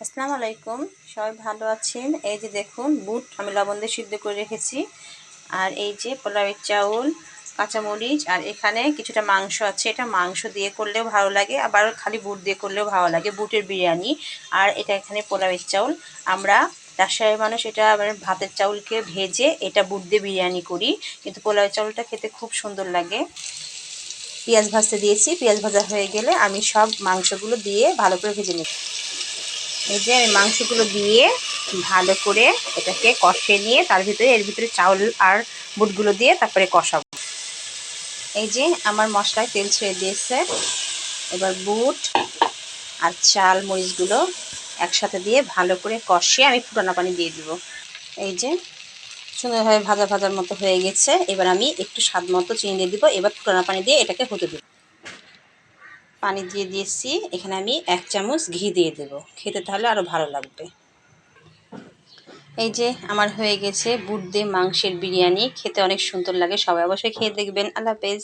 আসসালামু আলাইকুম, সবাই ভালো আছেন? এই যে দেখুন, বুট আমি লবণ দিয়ে সিদ্ধ করে রেখেছি। আর এই যে পোলাওয়ের চাউল, কাঁচামরিচ, আর এখানে কিছুটা মাংস আছে। এটা মাংস দিয়ে করলেও ভালো লাগে, আবার খালি বুট দিয়ে করলেও ভালো লাগে, বুটের বিরিয়ানি। আর এটা এখানে পোলাওয়ের চাউল। আমরা রাজশাহীর মানুষ এটা আবার ভাতের চাউলকে ভেজে এটা বুট দিয়ে বিরিয়ানি করি, কিন্তু পোলাওয়ের চাউলটা খেতে খুব সুন্দর লাগে। পেঁয়াজ ভাজতে দিয়েছি, পেঁয়াজ ভাজা হয়ে গেলে আমি সব মাংসগুলো দিয়ে ভালো করে ভেজে নিই। এই যে আমি মাংসগুলো দিয়ে ভালো করে এটাকে কষিয়ে নিয়ে এর ভিতরে চাউল আর বুটগুলো দিয়ে তারপরে কষাবো। এই যে আমার মশলায় তেল ছেড়ে দিয়েছে। এবার বুট আর চাল মরিচগুলো একসাথে দিয়ে ভালো করে কষিয়ে আমি ফুটানো পানি দিয়ে দিব। এই যে সুন্দরভাবে ভাজা ভাজার মতো হয়ে গেছে। এবার আমি একটু স্বাদ মতো চিনি দিয়ে দিব। এবার ফুটানো পানি দিয়ে এটাকে হতে দেব। পানি দিয়ে দিয়েছি, এখানে আমি 1 চামচ ঘি দিয়ে দেব, খেতে তাহলে আরও ভালো লাগবে। এই যে আমার হয়ে গেছে বুট দিয়ে মাংসের বিরিয়ানি, খেতে অনেক সুন্দর লাগে। সবাই অবশ্যই খেয়ে দেখবেন। আল্লাহ হাফেজ।